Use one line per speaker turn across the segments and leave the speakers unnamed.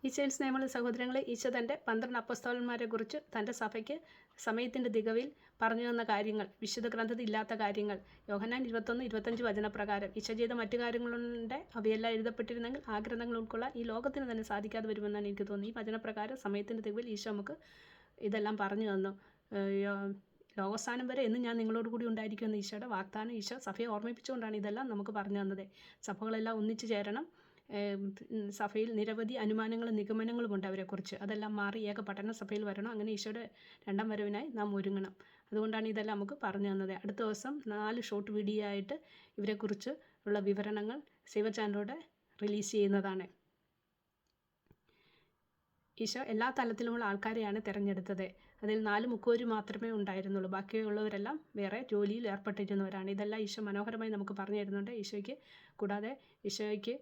ഈശോയിൽ സ്നേഹമുള്ള സഹോദരങ്ങളെ, ഈശോ തൻ്റെ 12 അപ്പസ്തോലന്മാരെക്കുറിച്ച് തൻ്റെ സഭയ്ക്ക് സമയത്തിൻ്റെ തികവിൽ പറഞ്ഞു തന്ന കാര്യങ്ങൾ, വിശുദ്ധ ഗ്രന്ഥത്തിൽ ഇല്ലാത്ത കാര്യങ്ങൾ, യോഹന്നാൻ 21-25 വചനപ്രകാരം ഈശോ ചെയ്ത മറ്റു കാര്യങ്ങളുണ്ട്. അവയെല്ലാം എഴുതപ്പെട്ടിരുന്നെങ്കിൽ ആ ഗ്രന്ഥങ്ങൾ ഉൾക്കൊള്ളാൻ ഈ ലോകത്തിന് തന്നെ സാധിക്കാതെ വരുമെന്നാണ് എനിക്ക് തോന്നുന്നത്. ഈ വചനപ്രകാരം സമയത്തിൻ്റെ തികവിൽ ഈശോ നമുക്ക് ഇതെല്ലാം പറഞ്ഞു തന്നു. ലോകസ്ഥാനം വരെ എന്ന് ഞാൻ നിങ്ങളോട് കൂടി ഉണ്ടായിരിക്കുമെന്ന് ഈശോയുടെ വാഗ്ദാനം ഈശോ സഭയെ ഓർമ്മിപ്പിച്ചുകൊണ്ടാണ് ഇതെല്ലാം നമുക്ക് പറഞ്ഞു തന്നത്. സഭകളെല്ലാം ഒന്നിച്ചു ചേരണം. സഭയിൽ നിരവധി അനുമാനങ്ങളും നിഗമനങ്ങളുമുണ്ട് അവരെക്കുറിച്ച്. അതെല്ലാം മാറി ഏക പഠന സഭയിൽ വരണം. അങ്ങനെ ഈശോയുടെ രണ്ടാം വരവിനായി നാം ഒരുങ്ങണം. അതുകൊണ്ടാണ് ഇതെല്ലാം നമുക്ക് പറഞ്ഞു തന്നത്. അടുത്ത ദിവസം 4 ഷോർട്ട് വീഡിയോ ആയിട്ട് ഇവരെക്കുറിച്ച് ഉള്ള വിവരണങ്ങൾ സേവ ചാനലിലൂടെ റിലീസ് ചെയ്യുന്നതാണ്. ഈശോ എല്ലാ തലത്തിലുമുള്ള ആൾക്കാരെയാണ് തിരഞ്ഞെടുത്തത്. അതിൽ 4 മുക്കുവര് മാത്രമേ ഉണ്ടായിരുന്നുള്ളൂ. ബാക്കിയുള്ളവരെല്ലാം വേറെ ജോലിയിൽ ഏർപ്പെട്ടിരുന്നവരാണ്. ഇതെല്ലാം ഈശോ മനോഹരമായി നമുക്ക് പറഞ്ഞു തരുന്നുണ്ട്. ഈശോയ്ക്ക് കൂടാതെ ഈശോയ്ക്ക്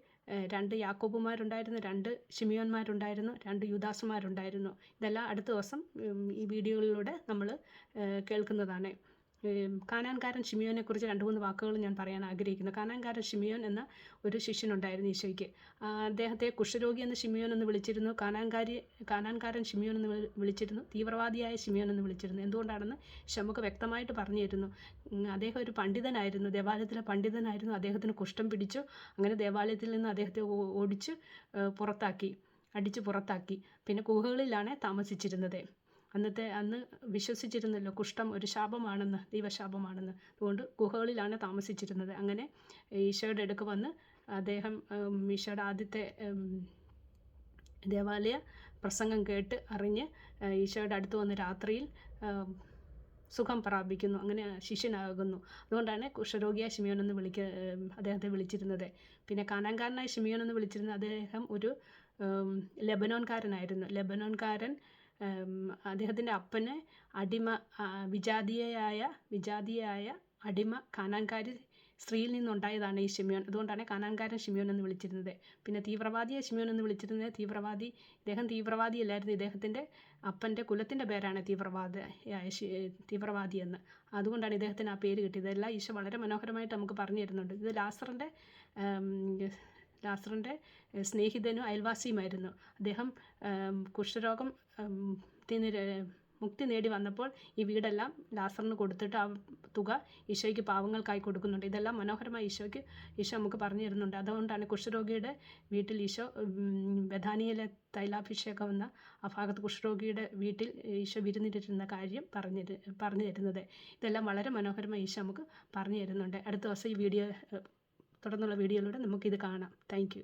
2 യാക്കോബുമാരുണ്ടായിരുന്നു, 2 ശിമിയോന്മാരുണ്ടായിരുന്നു, 2 യൂദാസുമാരുണ്ടായിരുന്നു. ഇതെല്ലാം അടുത്ത ദിവസം ഈ വീഡിയോകളിലൂടെ നമ്മൾ കേൾക്കുന്നതാണ്. കാനാൻകാരൻ ശിമിയോനെക്കുറിച്ച് 2-3 വാക്കുകൾ ഞാൻ പറയാൻ ആഗ്രഹിക്കുന്നു. കാനാൻകാരൻ ശിമിയോൻ എന്ന ഒരു ശിഷ്യനുണ്ടായിരുന്നു ഈശോയ്ക്ക്. അദ്ദേഹത്തെ കുഷ്ഠരോഗി എന്ന ശിമിയോൻ എന്ന് വിളിച്ചിരുന്നു, കാനാൻകാരൻ ശിമിയോൻ എന്ന് വിളിച്ചിരുന്നു, തീവ്രവാദിയായ ശിമിയോൻ എന്ന് വിളിച്ചിരുന്നു. എന്തുകൊണ്ടാണെന്ന് ഈശോ നമുക്ക് വ്യക്തമായിട്ട് പറഞ്ഞു തരുന്നു. അദ്ദേഹം ഒരു പണ്ഡിതനായിരുന്നു, ദേവാലയത്തിലെ പണ്ഡിതനായിരുന്നു. അദ്ദേഹത്തിന് കുഷ്ഠം പിടിച്ചു. അങ്ങനെ ദേവാലയത്തിൽ നിന്ന് അദ്ദേഹത്തെ അടിച്ച് പുറത്താക്കി. പിന്നെ ഗുഹകളിലാണ് താമസിച്ചിരുന്നത്. അന്ന് വിശ്വസിച്ചിരുന്നല്ലോ കുഷ്ഠം ഒരു ശാപമാണെന്ന്, ദൈവശാപമാണെന്ന്. അതുകൊണ്ട് ഗുഹകളിലാണ് താമസിച്ചിരുന്നത്. അങ്ങനെ ഈശോയുടെ അടുക്ക് വന്ന് അദ്ദേഹം ഈശോയുടെ ആദ്യത്തെ ദേവാലയ പ്രസംഗം കേട്ട് അറിഞ്ഞ് ഈശോയുടെ അടുത്ത് വന്ന് രാത്രിയിൽ സുഖം പ്രാപിക്കുന്നു. അങ്ങനെ ശിഷ്യനാകുന്നു. അതുകൊണ്ടാണ് കുഷ്ഠരോഗിയായ ശിമിയോൻ എന്ന് അദ്ദേഹത്തെ വിളിച്ചിരുന്നത്. പിന്നെ കാനാൻകാരനായ ശിമിയോൻ എന്ന് വിളിച്ചിരുന്നത് അദ്ദേഹം ഒരു ലെബനോൻകാരനായിരുന്നു. ലെബനോൻകാരൻ അദ്ദേഹത്തിൻ്റെ അപ്പന് വിജാതീയയായ അടിമ കാനാൻകാരി സ്ത്രീയിൽ നിന്നുണ്ടായതാണ് ഈ ശിമിയോൻ. അതുകൊണ്ടാണ് കാനാൻകാരൻ ശിമിയോൻ എന്ന് വിളിച്ചിരുന്നത്. പിന്നെ തീവ്രവാദിയെ ശിമിയോൻ എന്ന് വിളിച്ചിരുന്നത് ഇദ്ദേഹം തീവ്രവാദിയല്ലായിരുന്നു. ഇദ്ദേഹത്തിൻ്റെ അപ്പൻ്റെ കുലത്തിൻ്റെ പേരാണ് തീവ്രവാദി എന്ന്. അതുകൊണ്ടാണ് ഇദ്ദേഹത്തിന് ആ പേര് കിട്ടിയത്. ഇതെല്ലാം ഈശോ വളരെ മനോഹരമായിട്ട് നമുക്ക് പറഞ്ഞു തരുന്നുണ്ട്. ഇത് ലാസറിൻ്റെ സ്നേഹിതനും അയൽവാസിയുമായിരുന്നു. അദ്ദേഹം കുഷ്ഠരോഗം മുക്തി നേടി വന്നപ്പോൾ ഈ വീടെല്ലാം ലാസറിന് കൊടുത്തിട്ട് ആ തുക ഈശോയ്ക്ക് പാവങ്ങൾക്കായി കൊടുക്കുന്നുണ്ട്. ഇതെല്ലാം മനോഹരമായി ഈശോ നമുക്ക് പറഞ്ഞു തരുന്നുണ്ട്. അതുകൊണ്ടാണ് കുഷ്ഠരോഗിയുടെ വീട്ടിൽ ബഥാനിയയിലെ തൈലാഭിഷേകം എന്ന ആ ഭാഗത്ത് കുഷ്ഠരോഗിയുടെ വീട്ടിൽ ഈശോ വിരുന്നിട്ടിരുന്ന കാര്യം പറഞ്ഞു തരുന്നത്. ഇതെല്ലാം വളരെ മനോഹരമായി ഈശോ നമുക്ക് പറഞ്ഞു തരുന്നുണ്ട്. അടുത്ത ദിവസം തുടർന്നുള്ള വീഡിയോയിലൂടെ നമുക്കിത് കാണാം. Thank you.